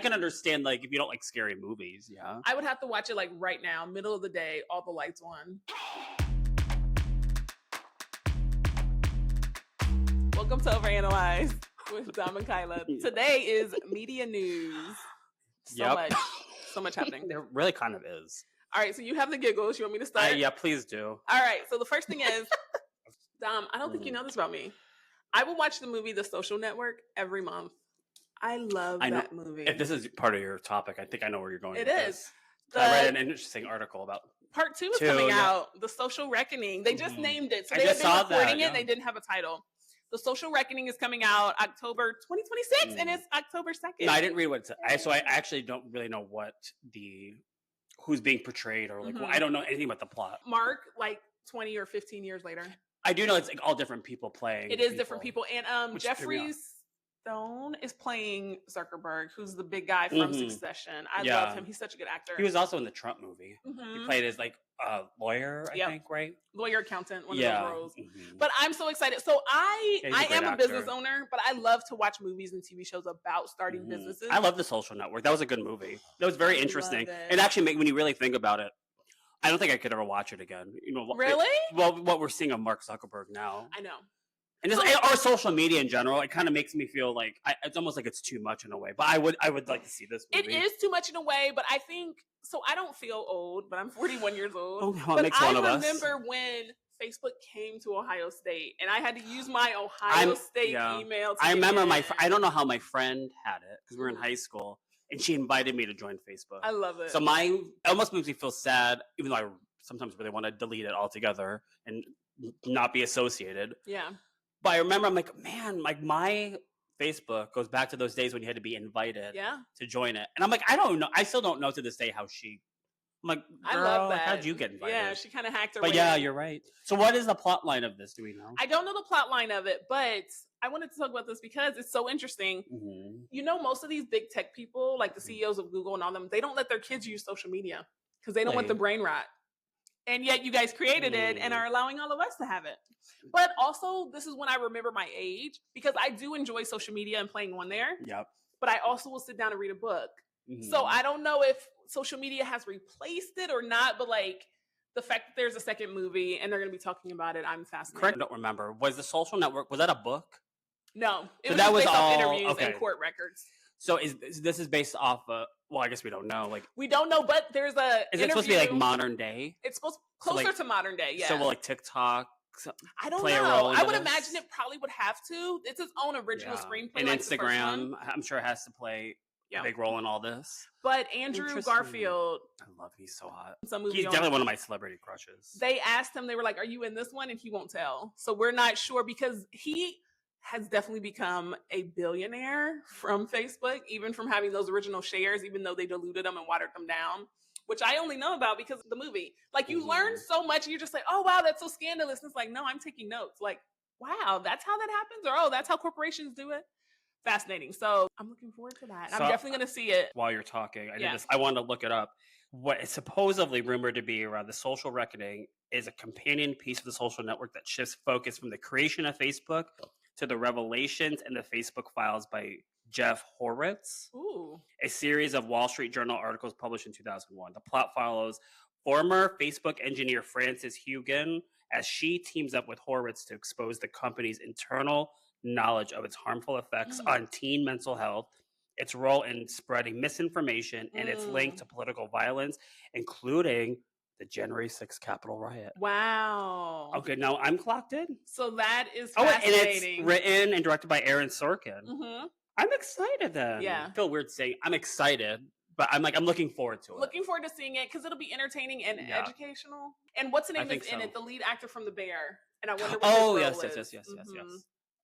can understand, like, if you don't like scary movies, yeah. I would have to watch it, like, right now, middle of the day, all the lights on. Welcome to Overanalyze with Dom and Kyla. Today is media news. So much happening. There really kind of is. All right, so you have the giggles. You want me to start? Yeah, please do. All right, so the first thing is, Dom, I don't think you know this about me. I will watch the movie The Social Network every month. I love that movie. If this is part of your topic, I think I know where you're going. It is. I read an interesting article about part 2 is coming out. The Social Reckoning. They just named it. So they have been recording it. And they didn't have a title. The Social Reckoning is coming out October 2026, and it's October 2nd. No, I didn't read what it so I actually don't really know who's being portrayed or like I don't know anything about the plot. Mark, like 20 or 15 years later. I do know it's like all different people playing. It is different people, and Jeffrey Stone is playing Zuckerberg, who's the big guy from Succession. I love him. He's such a good actor. He was also in the Trump movie. He played as like a lawyer, I think, right? Lawyer, accountant, one of those roles. But I'm so excited. So I am a business owner, but I love to watch movies and TV shows about starting businesses. I love The Social Network. That was a good movie. That was very interesting. It actually when you really think about it, I don't think I could ever watch it again. You know, really? What we're seeing of Mark Zuckerberg now. I know. And or social media in general, it kind of makes me feel like it's almost like it's too much in a way. But I would like to see this movie. It is too much in a way, but I think so. I don't feel old, but I'm 41 years old. Oh, well, it makes one of us. I remember when Facebook came to Ohio State, and I had to use my Ohio State email. I remember I don't know how my friend had it because we were in high school, and she invited me to join Facebook. I love it. So it almost makes me feel sad, even though I sometimes really want to delete it altogether and not be associated. Yeah. But I remember, I'm like, man, like my Facebook goes back to those days when you had to be invited to join it. And I'm like, I don't know. I still don't know to this day how I'm like, I love that. How'd you get invited? Yeah, she kind of hacked her way. But yeah, you're right. So what is the plot line of this? Do we know? I don't know the plot line of it, but I wanted to talk about this because it's so interesting. You know, most of these big tech people, like the CEOs of Google and all them, they don't let their kids use social media because they don't want the brain rot. And yet you guys created it and are allowing all of us to have it. But also, this is when I remember my age, because I do enjoy social media and playing on there. Yep. But I also will sit down and read a book. So I don't know if social media has replaced it or not, but like the fact that there's a second movie and they're going to be talking about it, I'm fascinated. Correct. I don't remember. Was The Social Network, was that a book? No. It was based off interviews and court records. So this is based off well, I guess we don't know. Like we don't know, but there's a Is it supposed to be like modern day? It's supposed closer to modern day, yeah. So will like TikTok I don't know. I would imagine it probably would have to. It's its own original screenplay. And like Instagram, I'm sure it has to play a big role in all this. But Andrew Garfield, I love he's so hot. He's definitely one of my celebrity crushes. They asked him, they were like, "Are you in this one?" And he won't tell. So we're not sure because he has definitely become a billionaire from Facebook, even from having those original shares, even though they diluted them and watered them down, which I only know about because of the movie. Like you learn so much, and you're just like, oh, wow, that's so scandalous. And it's like, no, I'm taking notes. Like, wow, that's how that happens? Or, oh, that's how corporations do it? Fascinating. So I'm looking forward to that. I'm definitely going to see it. While you're talking, I wanted to look it up. What is supposedly rumored to be around The Social Reckoning is a companion piece of The Social Network that shifts focus from the creation of Facebook to the revelations and the Facebook files by Jeff Horowitz. Ooh. A series of Wall Street Journal articles published in 2001. The plot follows former Facebook engineer Frances Haugen as she teams up with Horowitz to expose the company's internal knowledge of its harmful effects on teen mental health, its role in spreading misinformation, and its link to political violence, including the January 6th Capitol riot. Wow. Okay, now I'm clocked in. So that is fascinating. And it's written and directed by Aaron Sorkin. I'm excited then. Yeah. I feel weird saying I'm excited, but I'm looking forward to it. Looking forward to seeing it because it'll be entertaining and educational. And what's the name is in it? The lead actor from The Bear. And I wonder what his role is. Yes.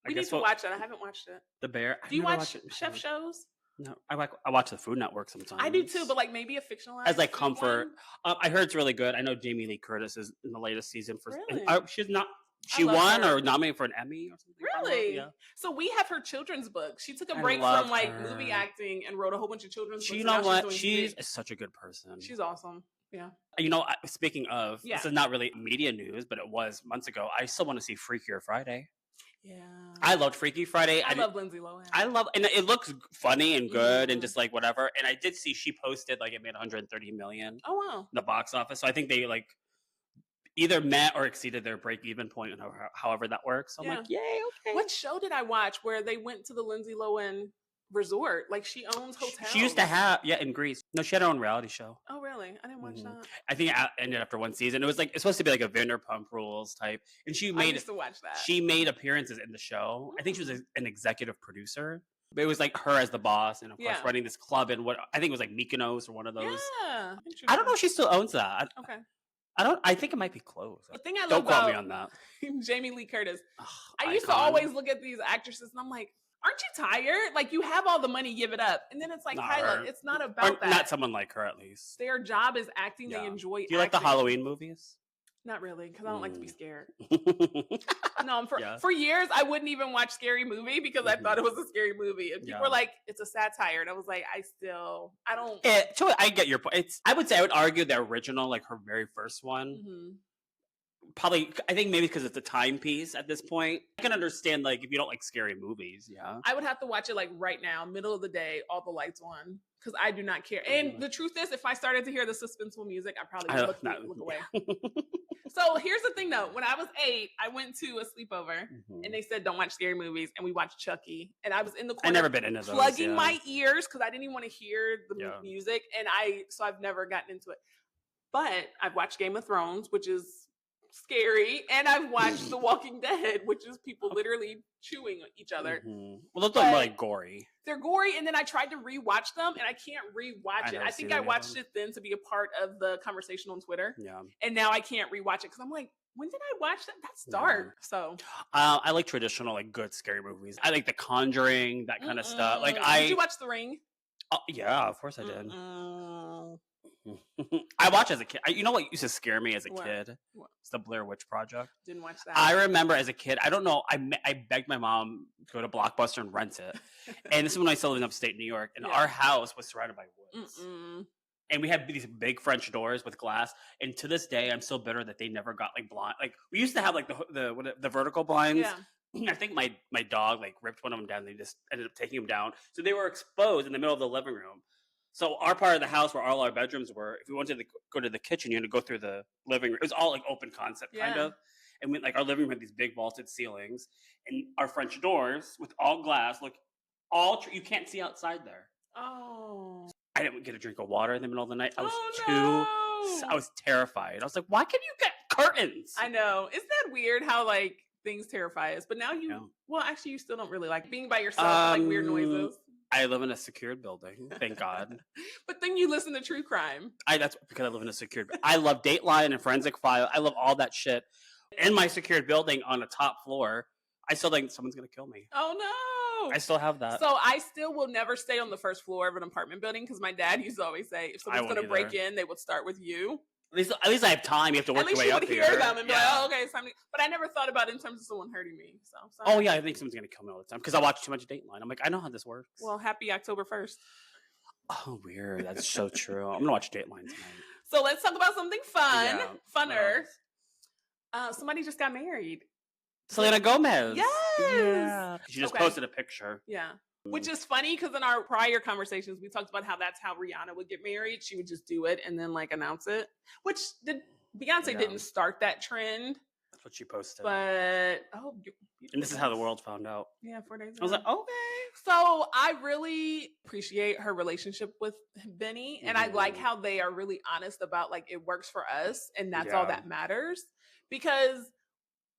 We need to watch that. I haven't watched it. The Bear. Do you watch chef shows? No, I watch the Food Network sometimes. I do too, but like maybe a fictionalized as like comfort. I heard it's really good. I know Jamie Lee Curtis is in the latest season for. Really? She's not. She won or nominated for an Emmy or something. Really? Yeah. So we have her children's book. She took a break from like movie acting and wrote a whole bunch of children's books. You know what? She's such a good person. She's awesome. Yeah. You know, speaking of, this is not really media news, but it was months ago. I still want to see Freakier Friday. Yeah. I loved Freaky Friday. I love Lindsay Lohan. I love, and it looks funny and good and Mhm. just like whatever. And I did see she posted like it made 130 million Oh, wow. in the box office. So I think they like either met or exceeded their break even point, and however that works. So I'm Yeah. like, yay, okay. What show did I watch where they went to the Lindsay Lohan resort? Like she owns hotels. She used to have, yeah, in Greece. No, she had her own reality show. Oh, really? I didn't watch Mhm. that. I think it ended after one season. It was like it's supposed to be like a Vanderpump Rules type, and I used to watch that. she made appearances in the show. I think she was an executive producer. But it was like her as the boss, and of course Yeah. running this club in what I think it was like Mykonos or one of those. Yeah. I don't know if she still owns that. Okay. I think it might be closed. The thing I love Don't quote me about on that. Jamie Lee Curtis, Ugh, I used to icon. always look at these actresses and I'm like, aren't you tired? Like you have all the money, give it up. And then it's like, Not Kyla, her. it's not Or about that. not someone like her, at least. Their job is acting. Yeah. They enjoy Do you like the acting. Halloween movies? Not really, because I don't like to be scared. Mm. No, Yeah. for years I wouldn't even watch Scary Movie because I thought it was a scary movie. And people were like, it's a satire. And I was like, I don't. I get your point. I would say I would argue the original, like her very first one. Mhm. Probably, I think maybe because it's a timepiece at this point. I can understand like if you don't like scary movies, yeah. I would have to watch it like right now, middle of the day, all the lights on, because I do not care. And the truth is, if I started to hear the suspenseful music, I probably would look away. So here's the thing though. When I was 8, I went to a sleepover and they said, don't watch scary movies. And we watched Chucky. And I was in the corner. I never been into those, plugging my ears because I didn't even want to hear the music. And so I've never gotten into it. But I've watched Game of Thrones, which is scary. And I've watched The Walking Dead, which is people literally chewing each other. Well, those are like gory. They're gory, and then I tried to rewatch them, and I can't rewatch it. I think I watched it then to be a part of the conversation on Twitter. Yeah. And now I can't rewatch it because I'm like, when did I watch that? That's dark. So I like traditional, like good scary movies. I like The Conjuring, that kind of stuff. Like did you watch The Ring? Oh, yeah, of course I did. I watched as a kid. You know what used to scare me as a kid? What? It's the Blair Witch Project. Didn't watch that. I remember as a kid. I don't know. I begged my mom to go to Blockbuster and rent it. And this is when I still lived in upstate New York, and our house was surrounded by woods. And we had these big French doors with glass. And to this day, I'm still bitter that they never got like blind. Like we used to have like the vertical blinds. Yeah. I think my dog like ripped one of them down. They just ended up taking them down, so they were exposed in the middle of the living room. So our part of the house where all our bedrooms were, if we wanted to go to the kitchen, you had to go through the living room. It was all like open concept kind of. And we, like our living room had these big vaulted ceilings and our French doors with all glass, like you can't see outside there. Oh. I didn't get a drink of water in the middle of the night. I was I was terrified. I was like, why can't you get curtains? I know. Isn't that weird how like things terrify us? But now well, actually you still don't really like being by yourself, like weird noises. I live in a secured building, thank God. But then you listen to true crime. That's because I live in a secured. I love Dateline and Forensic File. I love all that shit. In my secured building on a top floor, I still think someone's gonna kill me. Oh no! I still have that. So I still will never stay on the first floor of an apartment building because my dad used to always say, if someone's gonna break in, they would start with you. At least I have time. You have to work your way up here. At least you would hear them and be like, oh, okay, it's time to... But I never thought about it in terms of someone hurting me. So oh yeah, I think someone's gonna kill me all the time because I watch too much Dateline. I'm like, I know how this works. Well, happy October 1st. Oh, weird. That's so true. I'm gonna watch Dateline tonight. So let's talk about something fun, funner. Somebody just got married. Selena Gomez. Yes. Yeah. She just posted a picture. Yeah. Which is funny because in our prior conversations, we talked about how that's how Rihanna would get married. She would just do it and then like announce it. Which Beyonce didn't start that trend. That's what she posted. But and this is how the world found out. Yeah, 4 days ago. I was like, okay. So I really appreciate her relationship with Benny. And I like how they are really honest about like it works for us and that's all that matters. Because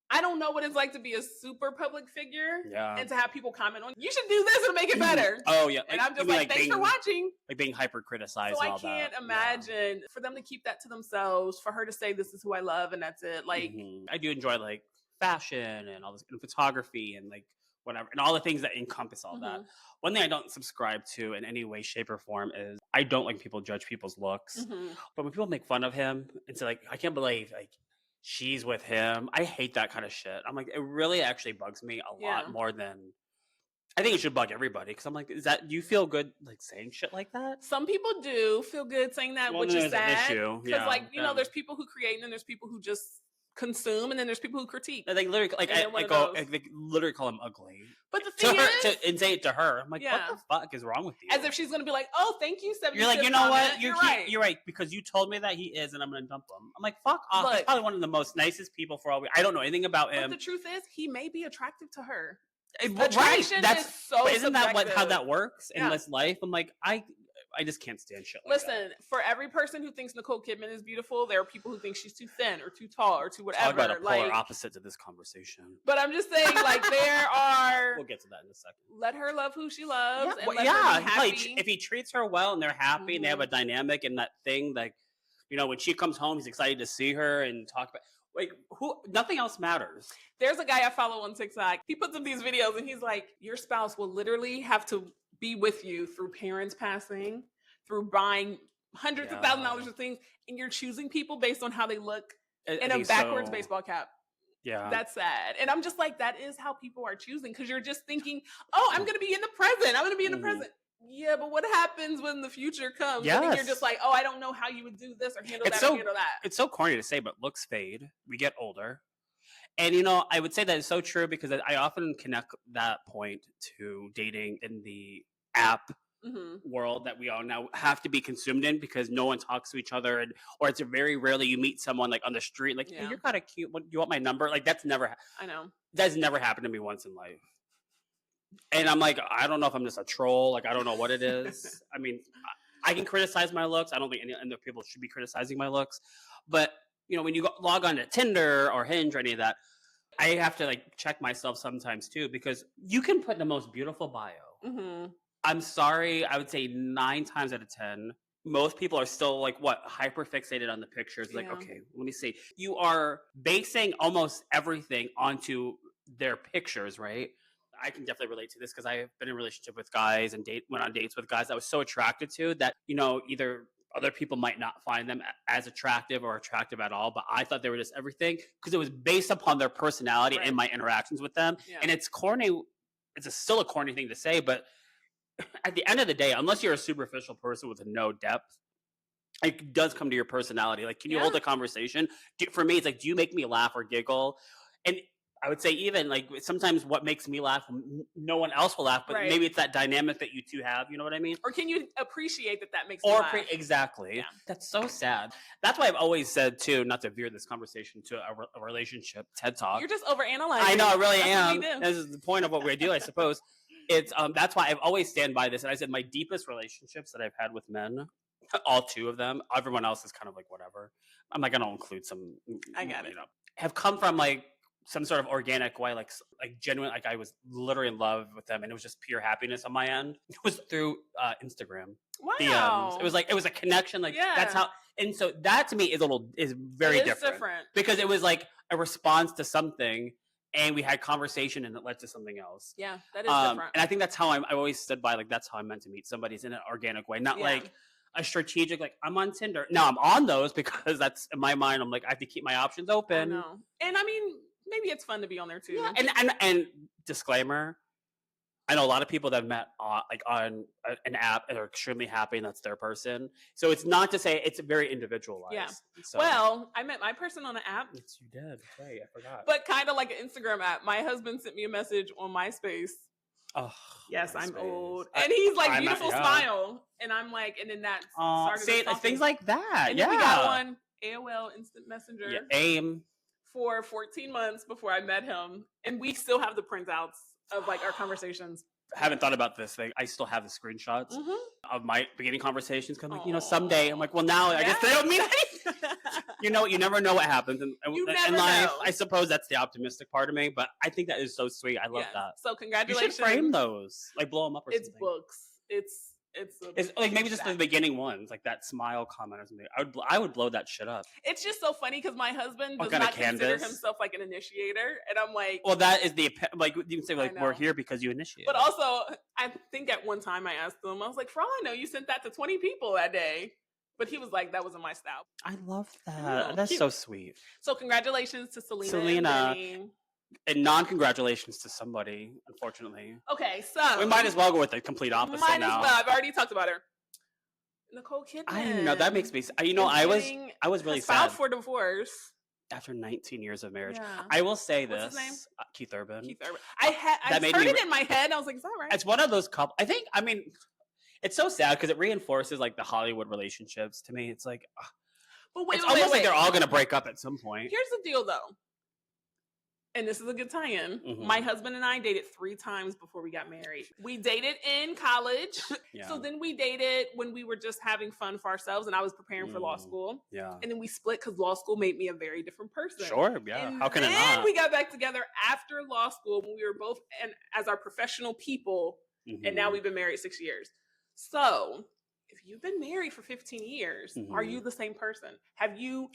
I don't know what it's like to be a super public figure and to have people comment on, you should do this and make it better. Oh, yeah. And I'm just like, thanks for watching. Like being hyper criticized. So I can't imagine for them to keep that to themselves, for her to say, this is who I love and that's it. Like, I do enjoy like fashion and all this and photography and like whatever and all the things that encompass all that. One thing I don't subscribe to in any way, shape, or form is I don't like people judge people's looks. But when people make fun of him and say like, I can't believe like, she's with him. I hate that kind of shit. I'm like, it really actually bugs me a lot more than I think it should bug everybody. Because I'm like, do you feel good like saying shit like that? Some people do feel good saying that, which is sad. Because like, you know, there's people who create and then there's people who just consume, and then there's people who critique. They literally they literally call him ugly. But the thing and say it to her. I'm like, what the fuck is wrong with you? As if she's gonna be like, oh, thank you, 70. You're like, you know what? You're right because you told me that he is, and I'm gonna dump him. I'm like, fuck off. He's probably one of the most nicest people for all. I don't know anything about him. But the truth is, he may be attractive to her. Attraction is so. Isn't subjective. that how that works in this life? I'm like, I just can't stand shit like that. Listen, for every person who thinks Nicole Kidman is beautiful, there are people who think she's too thin or too tall or too whatever. Talk about a polar opposite to this conversation. But I'm just saying, like, there are... We'll get to that in a second. Let her love who she loves and let her be happy. Like, if he treats her well and they're happy and they have a dynamic and that thing, like, you know, when she comes home, he's excited to see her and talk about... Like, nothing else matters. There's a guy I follow on TikTok. He puts up these videos and he's like, your spouse will literally have to be with you through parents passing, through buying hundreds of $1,000s of things, and you're choosing people based on how they look in a backwards baseball cap. Yeah. That's sad. And I'm just like, that is how people are choosing, because you're just thinking, oh, I'm going to be in the present. I'm going to be in the present. Yeah, but what happens when the future comes? Yes. I think you're just like, oh, I don't know how you would do this or handle that or handle that. It's so corny to say, but looks fade. We get older. And, you know, I would say that is so true because I often connect that point to dating in the app world that we all now have to be consumed in because no one talks to each other, or it's very rarely you meet someone like on the street, like, hey, you're kind of cute. What, you want my number? Like, that's never. I know. That's never happened to me once in life. And I'm like, I don't know if I'm just a troll. Like, I don't know what it is. I mean, I can criticize my looks. I don't think any other people should be criticizing my looks. But, you know, when you log on to Tinder or Hinge or any of that, I have to, like, check myself sometimes, too, because you can put the most beautiful bio. I'm sorry. I would say 9 times out of 10, most people are still, like, hyper fixated on the pictures. Like, okay, let me see. You are basing almost everything onto their pictures, right? I can definitely relate to this because I have been in a relationship with guys and went on dates with guys I was so attracted to that, you know, either other people might not find them as attractive or attractive at all, but I thought they were just everything because it was based upon their personality and my interactions with them. And it's corny. It's still a corny thing to say, but at the end of the day, unless you're a superficial person with no depth, it does come to your personality. Like, can you hold a conversation? For me, it's like, do you make me laugh or giggle? And I would say even like sometimes what makes me laugh, no one else will laugh, but maybe it's that dynamic that you two have. You know what I mean? Or can you appreciate that makes you laugh? Exactly. Yeah. That's so sad. That's why I've always said too, not to veer this conversation to a relationship TED Talk. You're just overanalyzing. I know, I really am. This is the point of what we do, I suppose. It's that's why I've always stand by this. And I said my deepest relationships that I've had with men, all 2 of them, everyone else is kind of like whatever. I'm like, I don't include some. I got it. You know, have come from like some sort of organic way, like genuine, like I was literally in love with them, and it was just pure happiness on my end. It was through Instagram. Wow. It was a connection. Like that's how, and so that to me is very different because it was like a response to something, and we had conversation, and it led to something else. Yeah, that is different. And I think that's how I always stood by. Like that's how I meant to meet somebody, is in an organic way, not like a strategic, like I'm on Tinder. No, I'm on those because that's in my mind. I'm like, I have to keep my options open. I know. And I mean, maybe it's fun to be on there too. Yeah. And disclaimer, I know a lot of people that have met on an app and are extremely happy, and that's their person. So it's not to say it's very individualized. Yeah. So. Well, I met my person on an app. Yes, you did. That's right. I forgot. But kind of like an Instagram app. My husband sent me a message on MySpace. Oh, yes, I'm old. And he's like, beautiful smile. And I'm like, and then that started things like that. And then we got on AOL Instant Messenger. Yeah, AIM. For 14 months before I met him. And we still have the printouts of like our conversations. I haven't thought about this thing. I still have the screenshots of my beginning conversations. Cause I'm like, you know, someday I'm like, well, now I guess they don't mean anything. You know, you never know what happens in life. Know. I suppose that's the optimistic part of me, but I think that is so sweet. I love that. So congratulations. You should frame those, like blow them up or something. It's books. It's like maybe just the beginning ones, like that smile comment or something. I would blow that shit up. It's just so funny because my husband does not consider himself like an initiator, and I'm like, well, that is like you can say like we're here because you initiated. But also, I think at one time I asked him, I was like, for all I know, you sent that to 20 people that day. But he was like, that wasn't my style. I love that. That's cute. So sweet. So congratulations to Selena. And non-congratulations to somebody, unfortunately. Okay, so we might as well go with the complete opposite now. Might as well. I've already talked about her. Nicole Kidman. I know that makes me. You know, I was really sad. Filed for divorce. After 19 years of marriage. Yeah. I will say What's his name? this, Keith Urban. Keith Urban. I That made heard me it in my head. I was like, is that right? It's one of those couple. I mean, it's so sad because it reinforces like the Hollywood relationships. To me, it's like But wait, it's wait, almost wait, like they're wait. all gonna break up at some point. Here's the deal, though. And this is a good tie-in. Mhm. My husband and I dated 3 times before we got married. We dated in college. Yeah. So then we dated when we were just having fun for ourselves and I was preparing for law school. Yeah. And then we split because law school made me a very different person. Sure. Yeah. And How can it then not? we got back together after law school when we were both as our professional people. And now Mhm. we've been married 6 years. So if you've been married for 15 years, are Mhm. you the same person? Have you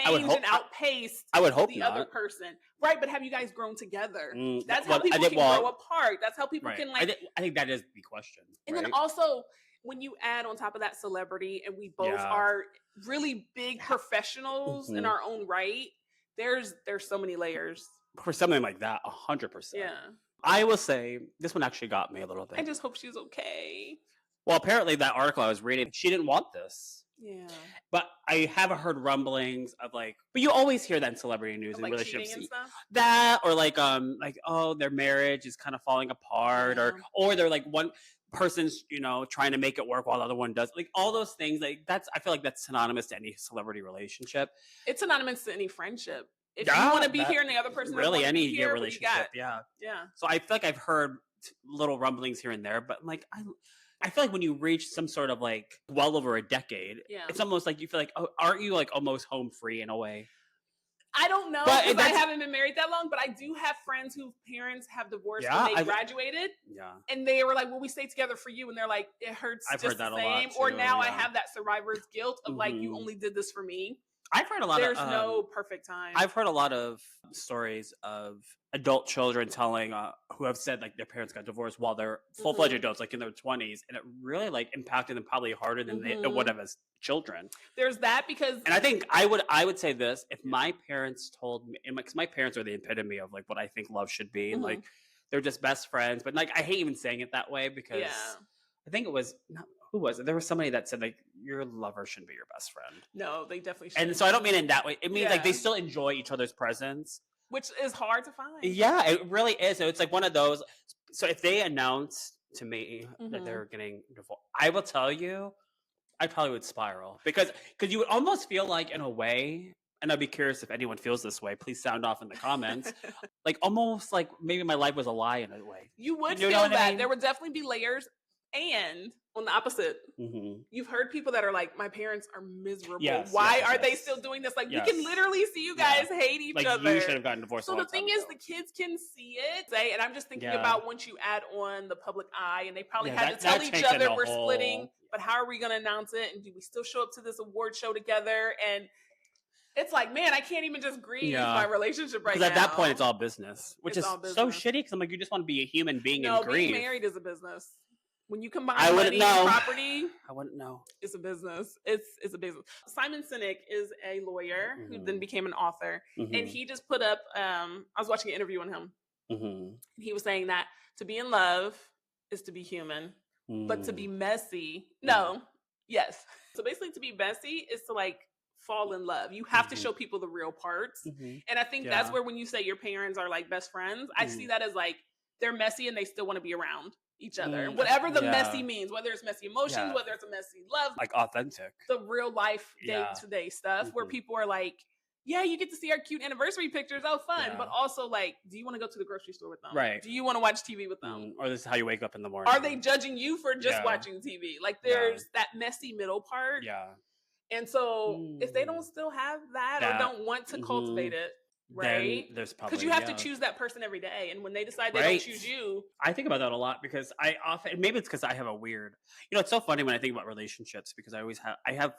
I would changed and hope- outpaced I would hope the not. other person? Right, but have you guys grown together? That's well, how people can grow apart. That's how people Right. can like. I think that is the question. And right? then also when you add on top of that celebrity, and we both Yeah. are really big professionals in Mhm. our own right. There's so many layers. For something like that, 100%. Yeah, I will say this one actually got me a little I bit. just hope she's okay. Well, apparently that article I was reading, she didn't want this. Yeah, But I have heard rumblings of like, but you always hear that in celebrity news and like relationships. cheating and stuff. That or like oh, their marriage is kind of falling apart, Yeah. or they're like one person's trying to make it work while the other one does, like all those things. Like I feel like that's synonymous to any celebrity relationship. It's synonymous to any friendship. If Yeah, you want to be that- here and the other person doesn't Really, wanna any be here, what do you relationship. got? Yeah. Yeah. So I feel like I've heard little rumblings here and there, but like I feel like when you reach some sort of like well over a decade, Yeah. it's almost like you feel like, oh, aren't you like almost home free in a way? I don't know But because I that's- haven't been married that long, but I do have friends whose parents have divorced Yeah, when they graduated, Yeah. and they were like, "Well, we stayed together for you," and they're like, "It hurts I've just heard that the a lot, same." Or too, now I yeah. have that survivor's guilt of like, "You Mhm. only did this for me." I've heard a lot There's of no perfect time. I've heard a lot of stories of adult children telling who have said like their parents got divorced while they're full-fledged Mhm. adults, like in their 20s, and it really like impacted them probably harder than they Mhm. would have as children. There's that because And I think I would say this: if my parents told me, because my parents are the epitome of like what I think love should be, and Mhm. like they're just best friends. But like I hate even saying it that way because Yeah. I think it was who was it? There was somebody that said like your lover shouldn't be your best friend, no, they definitely should. and so I don't mean it in that way. It means like they Yeah. still enjoy each other's presence. Which is hard to find. Yeah, it really is. So it's like one of those. So if they announce to me that Mhm. they're getting divorced, I will tell you, I probably would spiral because you would almost feel like in a way, and I'd be curious if anyone feels this way. Please sound off in the comments. Like almost like maybe my life was a lie in a way. You would You know feel what I that. mean? There would definitely be layers. And on the opposite, Mm-hmm. you've heard people that are like, my parents are miserable. Yes, Why yes, are they yes. still doing this? Like, Yes. we can literally see you Yeah. guys hate each Like other. you should have gotten divorced. So a the long time thing is, ago. the kids can see it. And I'm just thinking Yeah. about once you add on the public eye, and they probably Yeah, had to tell that each takes in other the we're whole- splitting, but how are we going to announce it? And do we still show up to this award show together? And it's like, man, I can't even just grieve Yeah. my relationship right now. Because at that point, it's all business, which It's is all so business. shitty. Because I'm like, you just want to be a human being No, and grieve. being married is a business. When you combine I wouldn't money and know. property, I wouldn't know. it's a business. It's a business. Simon Sinek is a lawyer who then became an author, and he just put up. I was watching an interview on him. Mm-hmm. He was saying that to be in love is to be human, but to be messy, yes. So basically, to be messy is to like fall in love. You have to show people the real parts, and I think that's Yeah. where when you say your parents are like best friends, I see that as like they're messy and they still want to be around each other. Whatever the messy means, whether it's messy emotions, Yeah. whether it's a messy love, Like authentic. the real life Yeah. day-to-day stuff where Mhm. people are like, yeah, you get to see our cute anniversary pictures. Oh, fun. Yeah. But also like, do you want to go to the grocery store with them? Right. Do you want to watch TV with them? Or this is how you wake up in the morning. Are they judging you for just Yeah. watching TV? Like there's that messy middle part. Yeah. And so if they don't still have that or don't want to cultivate it, right? Then there's probably because you have to choose that person every day. And when they decide they Right. don't choose you, I think about that a lot because I often, maybe it's because I have a weird, it's so funny when I think about relationships because I have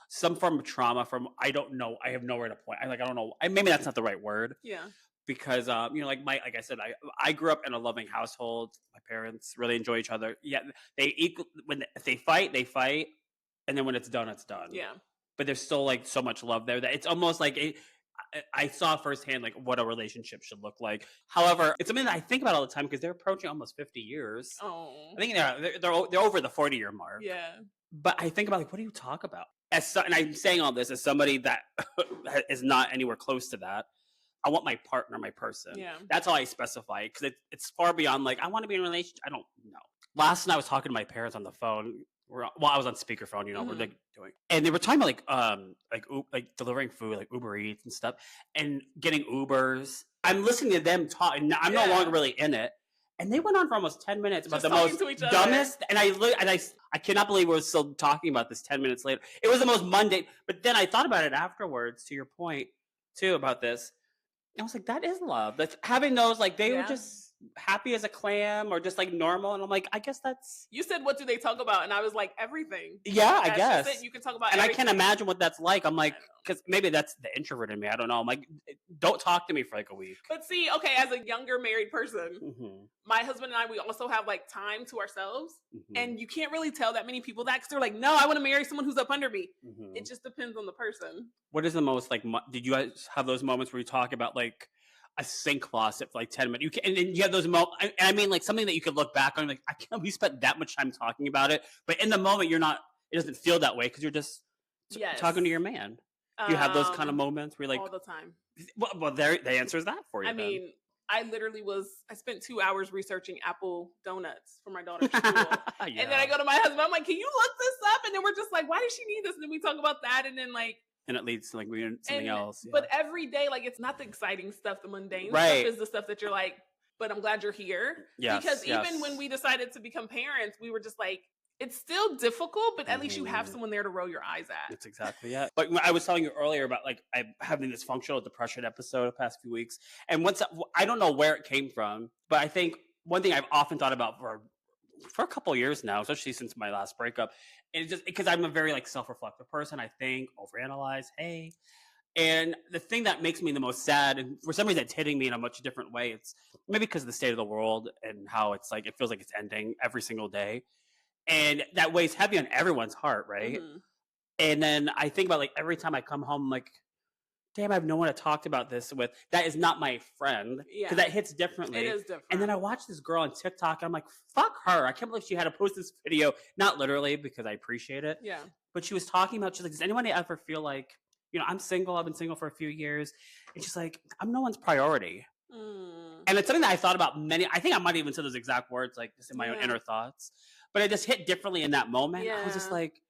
some form of trauma from, I don't know, I have nowhere to point. I don't know, maybe that's not the right word. yeah. Because like I said, I grew up in a loving household. My parents really enjoy each other. Yeah, if they fight, and then when it's done, it's done. Yeah. But there's still like so much love there that it's almost like I saw firsthand like what a relationship should look like. However, it's something that I think about all the time because they're approaching almost 50 years. Oh. I think they're over the 40-year mark. Yeah. But I think about like, what do you talk about? And I'm saying all this as somebody that is not anywhere close to that. I want my partner, my person. Yeah. That's how I specify it, because it's far beyond like I want to be in a relationship. I don't know. Last night I was talking to my parents on the phone. Well, I was on speakerphone. We're like doing, and they were talking about like delivering food, like Uber Eats and stuff, and getting Ubers. I'm listening to them talk, and I'm no longer really in it. And they went on for almost 10 minutes about the most dumbest. And I cannot believe we're still talking about this 10 minutes later. It was the most mundane. But then I thought about it afterwards, to your point, too, about this. And I was like, that is love. That's having those, like, they were just happy as a clam or just like normal. And I'm like, I guess that's. You said, what do they talk about? And I was like, everything. Yeah, I guess. Just it. You can talk about and everything. I can't imagine what that's like. I'm like, because maybe that's the introvert in me. I don't know. I'm like, don't talk to me for like a week. But see, okay, as a younger married person, my husband and I, we also have like time to ourselves. And you can't really tell that many people that, because they're like, no, I want to marry someone who's up under me. It just depends on the person. What is the most, like, did you guys have those moments where you talk about like a sink faucet for like 10 minutes? And then you have those moments, and I mean like something that you could look back on, like, I can't believe we spent that much time talking about it. But in the moment, it doesn't feel that way because you're just talking to your man. Do you have those kind of moments where you're like. All the time. Well, there, the answer is that for you. I mean, I spent 2 hours researching apple donuts for my daughter's school. And then I go to my husband, I'm like, can you look this up? And then we're just like, why does she need this? And then we talk about that. And then like. And it leads to like something else. Yeah. But every day, like, it's not the exciting stuff, the mundane stuff is the stuff that you're like, but I'm glad you're here. Yes, because even when we decided to become parents, we were just like, it's still difficult, but at least you have someone there to roll your eyes at. That's exactly it. Like I was telling you earlier about like I'm having this functional depression episode the past few weeks. And I don't know where it came from, but I think one thing I've often thought about for a couple of years now, especially since my last breakup, and it's just because I'm a very like self-reflective person. I think, overanalyze, hey. And the thing that makes me the most sad, and for some reason it's hitting me in a much different way, it's maybe because of the state of the world and how it's like, it feels like it's ending every single day. And that weighs heavy on everyone's heart, right? And then I think about like every time I come home, I'm like, damn, I have no one to talk about this with. That is not my friend. Because that hits differently. It is different. And then I watch this girl on TikTok, and I'm like, fuck her. I can't believe she had to post this video. Not literally, because I appreciate it. Yeah. But she was talking about, she's like, does anyone ever feel like, I'm single, I've been single for a few years. And she's like, I'm no one's priority. And it's something that I thought about I think I might even say those exact words, like just in my own inner thoughts. But it just hit differently in that moment. I was just like,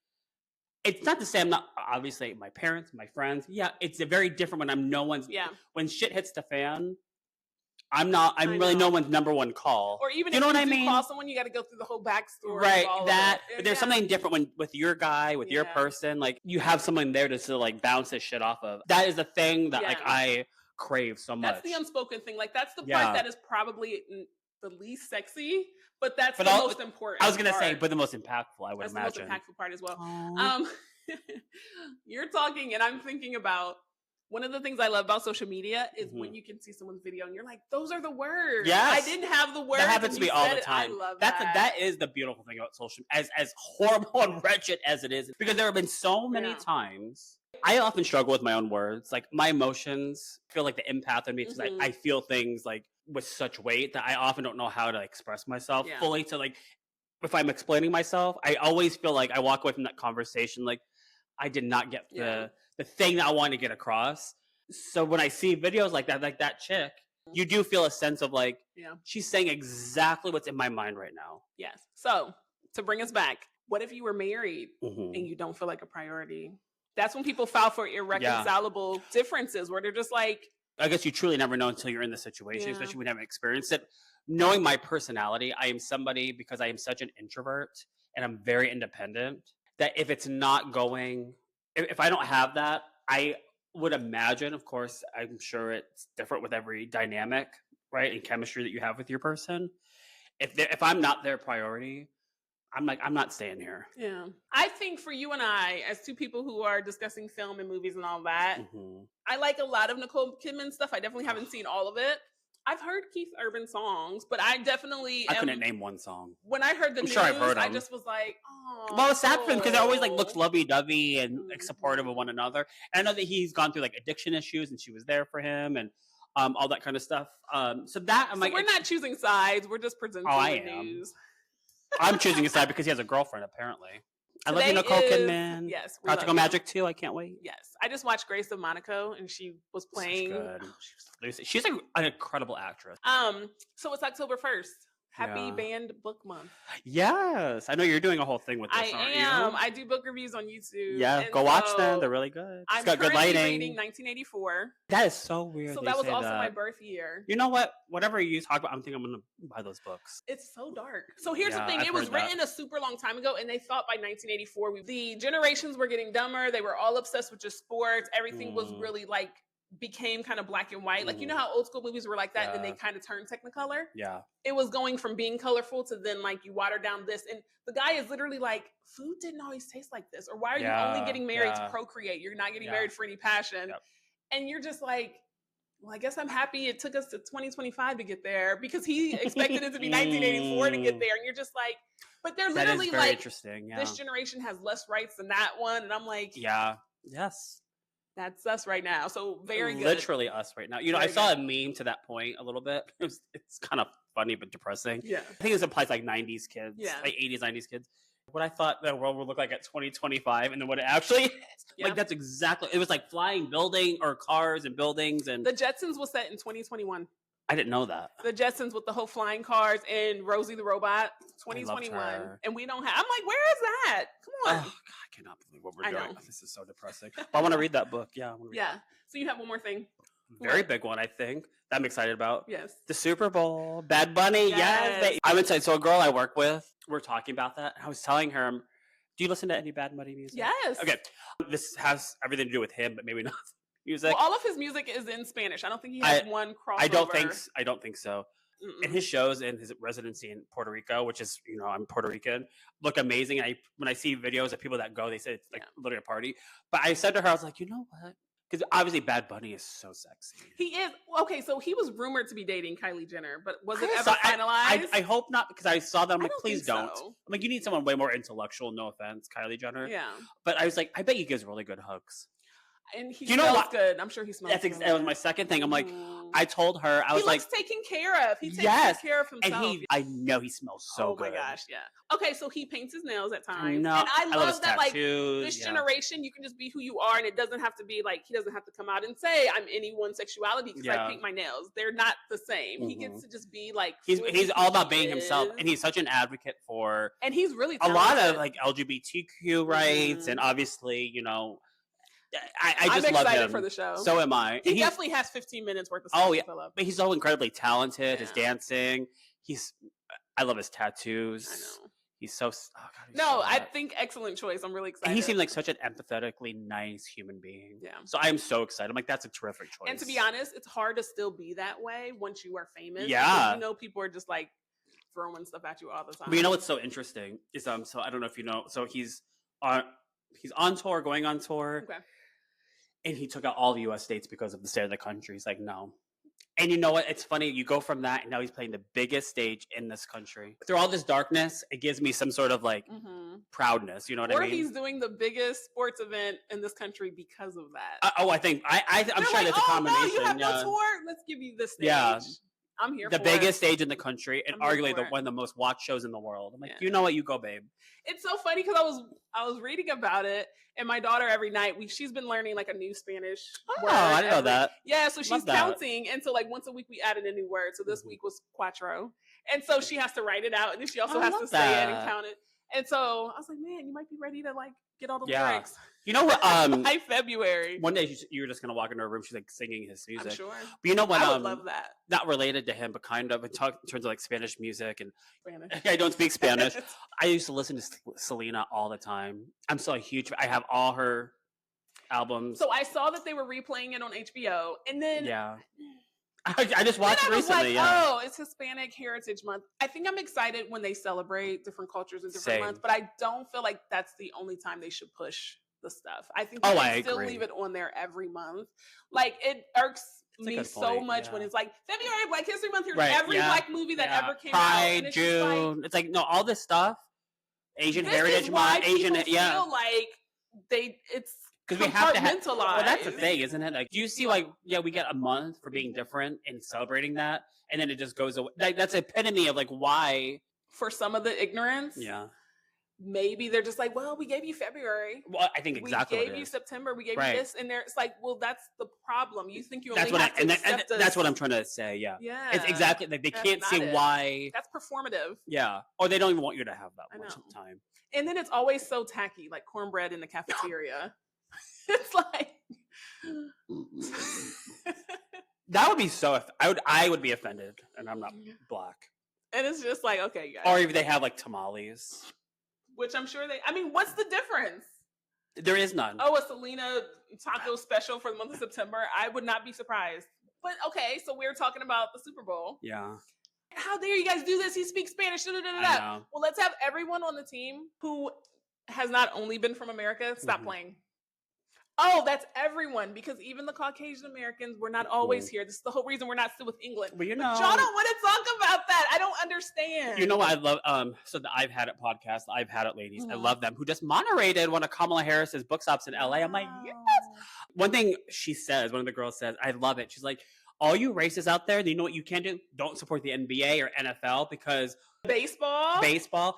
it's not to say I'm not, obviously, my parents, my friends. Yeah, it's very different when I'm no one's. Yeah. When shit hits the fan, I'm really no one's number one call. Or even if you call someone, you got to go through the whole backstory. Right. But there's something different with your guy, with your person. Like, you have someone there to sort of like bounce this shit off of. That is the thing that like I crave so much. That's the unspoken thing. Like, that's the part that is probably the least sexy, but that's the most important. I was gonna say, but the most impactful, I would imagine. That's the most impactful part as well. You're talking, and I'm thinking about one of the things I love about social media is when you can see someone's video and you're like, those are the words. Yes. I didn't have the words. That happens to me all the time. I love that. That is the beautiful thing about social, as horrible and wretched as it is, because there have been so many times. I often struggle with my own words. Like, my emotions feel like the empath in me, because I feel things like with such weight that I often don't know how to express myself fully. So like, if I'm explaining myself, I always feel like I walk away from that conversation like I did not get the thing that I wanted to get across. So when I see videos like that chick, you do feel a sense of like, she's saying exactly what's in my mind right now. Yes. So to bring us back, what if you were married and you don't feel like a priority? That's when people file for irreconcilable differences, where they're just like, I guess you truly never know until you're in the situation, especially when you haven't experienced it. Knowing my personality, I am somebody, because I am such an introvert and I'm very independent, that if it's not going, if I don't have that, I would imagine, of course, I'm sure it's different with every dynamic, right, and chemistry that you have with your person. If I'm not their priority, I'm like, I'm not staying here. Yeah. I think for you and I, as two people who are discussing film and movies and all that, I like a lot of Nicole Kidman stuff. I definitely haven't seen all of it. I've heard Keith Urban songs, but I couldn't name one song. When I heard the news, I just was like, oh. Well, it's sad for him because it always like looks lovey-dovey and like supportive of one another. And I know that he's gone through like addiction issues, and she was there for him, and all that kind of stuff. So we're not choosing sides. We're just presenting the news. I'm choosing a side because he has a girlfriend, apparently. I love you, Today Nicole is Kidman. yes, we love Practical you. Magic 2. I can't wait. Yes, I just watched Grace of Monaco, and she was Such playing. good. She's an incredible actress. So it's October 1st. Happy Yeah. Banned Book Month. Yes, I know you're doing a whole thing with this, I aren't am. you? I do book reviews on YouTube. Yeah, and go watch them. so They're really good. It's I'm got good currently lighting. reading 1984. That is so weird. So they that was say also that. my birth year. You know what? Whatever you talk about, I'm thinking I'm gonna buy those books. It's so dark. So here's the Yeah, thing. I've It was heard that. written a super long time ago, and they thought by 1984, the generations were getting dumber. They were all obsessed with just sports. Everything was really like became kind of black and white. Like, you know how old school movies were like that, and then they kind of turned Technicolor? Yeah. It was going from being colorful to then like you water down this. And the guy is literally like, food didn't always taste like this. Or why are you only getting married to procreate? You're not getting married for any passion. Yep. And you're just like, well, I guess I'm happy it took us to 2025 to get there, because he expected it to be 1984 to get there. And you're just like, but they're literally that is very like, interesting. Yeah. this generation has less rights than that one. And I'm like, Yeah. Yes. that's us right now. So very good. Literally us right now. You know, Very I saw a meme to that point a little bit. It's kind of funny but depressing. Yeah. I think this applies like 90s kids, Yeah. like 80s, 90s kids. What I thought the world would look like at 2025 and then what it actually is. Yeah. Like, that's exactly, it was like flying building or cars and buildings. And The Jetsons was set in 2021. I didn't know that. The Jetsons with the whole flying cars and Rosie the Robot, I loved 2021. her. And we don't have, I'm like, where is that? Come on. Oh, God, I cannot believe what we're I doing. know. This is so depressing. But I want to read that book. Yeah. I wanna read Yeah. So you have one more thing. Very What? big one, I think, that I'm excited about. Yes. The Super Bowl, Bad Bunny, yes. I'm excited. So a girl I work with, we're talking about that. I was telling her, do you listen to any Bad Bunny music? Yes. Okay. This has everything to do with him, but maybe not music. Well, all of his music is in Spanish. I don't think he has one crossover. I don't think so. And his shows and his residency in Puerto Rico, which is, you know, I'm Puerto Rican, look amazing. When I see videos of people that go, they say it's like literally a party. But I said to her, I was like, you know what? Because obviously Bad Bunny is so sexy. He is. Okay, so he was rumored to be dating Kylie Jenner, but was it I ever saw- finalized? I hope not, because I saw that. I'm I like, don't please think don't. so. I'm like, you need someone way more intellectual. No offense, Kylie Jenner. Yeah. But I was like, I bet he gives really good hugs. And he You know smells what? good. I'm sure he smells good. That was my second thing. I'm like, Mhm. I told her, I was he like, looks taken care of. He takes Yes. care of himself. and I know he smells so oh good. my gosh, yeah. Okay, so he paints his nails at times. No, And I love his that, like, tattoos, this yeah. generation, you can just be who you are, and it doesn't have to be like, he doesn't have to come out and say, I'm any one sexuality because I Yeah. paint my nails. They're not the same. He gets to just be like, He's who he's he all about being himself, is. and he's such an advocate for And he's really a lot talented. of like LGBTQ rights, Mhm. and obviously, you know, I I'm just love excited him. for the show. So am I. He And definitely has 15 minutes worth of Oh, stuff yeah. to fill up. but he's so incredibly talented. His Yeah. dancing, I love his tattoos. I know. He's so. Oh God, he's No, so I hot. think excellent choice. I'm really excited. And he seemed like such an empathetically nice human being. Yeah. So I am so excited. I'm like, that's a terrific choice. And to be honest, it's hard to still be that way once you are famous. Yeah. Because, you know, people are just like throwing stuff at you all the time. But you know what's so interesting is so I don't know if you know. So he's on tour, going on tour. Okay. And he took out all the U.S. states because of the state of the country. He's like, no. And you know what? It's funny. You go from that, and now he's playing the biggest stage in this country. Through all this darkness, it gives me some sort of like proudness. You know what Or I mean? he's doing the biggest sports event in this country because of that. I think I'm They're sure like, that's a oh, combination. no, you have yeah. no tour? Let's give you this stage. Yeah. I'm here The for biggest it. stage in the country, and I'm here arguably for it. one of the most watched shows in the world. I'm like, Yeah. you know what? You go, babe. It's so funny because I was reading about it, and my daughter every night she's been learning like a new Spanish word. I didn't know every- that. Yeah, so she's Love that. counting, and so like once a week we added a new word. So this week was cuatro, and so she has to write it out, and then she also I has to love say it and that. count it. And so I was like, man, you might be ready to like get all the Yeah. lyrics You know what? by February. One day you were just gonna walk into her room. She's like singing his music. I'm sure. But you know what? I would love that. Not related to him, but kind of in terms of like Spanish music, and Spanish. I don't speak Spanish. I used to listen to Selena all the time. I'm so huge. I have all her albums. So I saw that they were replaying it on HBO, and then yeah, I just watched it then I was recently. like, yeah. oh, it's Hispanic Heritage Month. I think I'm excited when they celebrate different cultures and different Same. months, but I don't feel like that's the only time they should push the stuff. I think Oh, they I can still agree. leave it on there every month. Like it irks That's a me good so point, much yeah. when it's like February Black History Month. Here's Right, every yeah, black movie that yeah. ever came out. Pride, And it's just like, June. It's like no, all this stuff. Asian this Heritage is why Month, Asian, people yeah. feel like it's Because we have to have. compartmentalized. Well, that's the thing, isn't it? Like, do you see, like, yeah, we get a month for being different and celebrating that, and then it just goes away. Like, that's epitome of like why. For some of the ignorance. Yeah. maybe they're just like, well, we gave you February. Well, I think exactly. We gave you September. We gave you this, and it's like, well, that's the problem. You think you only have to accept us. That's what I'm trying to say. Yeah, it's exactly like they can't see why. That's performative. Yeah, or they don't even want you to have that much time. And then it's always so tacky, like cornbread in the cafeteria. It's like that would be so. I would be offended, and I'm not Black. And it's just like, okay, guys. Or if they have like tamales. Which I'm sure what's the difference? There is none. Oh, a Selena taco special for the month of September. I would not be surprised. But okay, so we're talking about the Super Bowl. Yeah. How dare you guys do this? He speaks Spanish. Well, let's have everyone on the team who has not only been from America stop playing. Oh, that's everyone, because even the Caucasian Americans were not always here. This is the whole reason we're not still with England. But y'all don't want to talk about that. I don't understand. You know what I love? So the I've Had It podcast, the I've Had It ladies, I love them, who just moderated one of Kamala Harris's book stops in LA. I'm like, yes. One thing she says, one of the girls says, I love it. She's like, all you racists out there, you know what you can do? Don't support the NBA or NFL because baseball.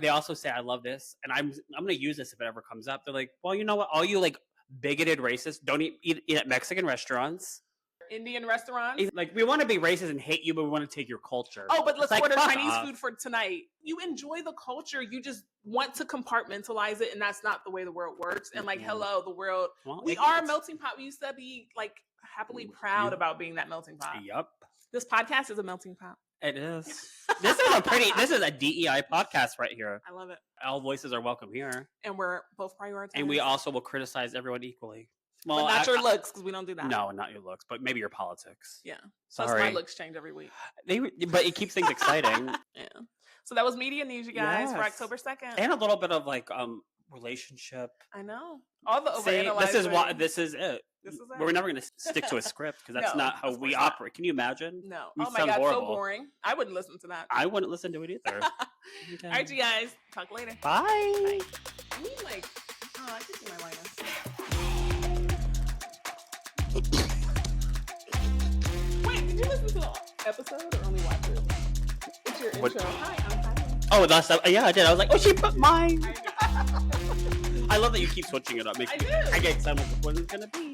They also say, I love this, and I'm going to use this if it ever comes up. They're like, well, you know what? All you like bigoted racists don't eat at Mexican restaurants, Indian restaurants. Like, we want to be racist and hate you, but we want to take your culture. Oh, but let's order Chinese food for tonight. You enjoy the culture. You just want to compartmentalize it, and that's not the way the world works. And like, hello, the world. Well, we are a melting pot. We used to be like happily proud about being that melting pot. Yep. This podcast is a melting pot. It is. This is a DEI podcast right here. I love it. All voices are welcome here. And we're both prioritized. And we also will criticize everyone equally. Well, but not your looks, because we don't do that. No, not your looks, but maybe your politics. Yeah. Sorry. Plus my looks change every week. But it keeps things exciting. Yeah. So that was media news, you guys, for October 2nd. And a little bit of like relationship. I know. All the overanalyze. This is it. We're never going to stick to a script because that's not how we operate. Can you imagine? No. Oh my God, horrible. So boring. I wouldn't listen to that. I wouldn't listen to it either. Okay. All right, you guys. Talk later. Bye. I mean, like, I could do my liners. Wait, did you listen to the episode or only watch it? It's your intro. Hi, I'm Kyla. Oh, that's yeah, I did. I was like, oh, she put mine. I love that you keep switching it up. I get excited with what it's gonna be.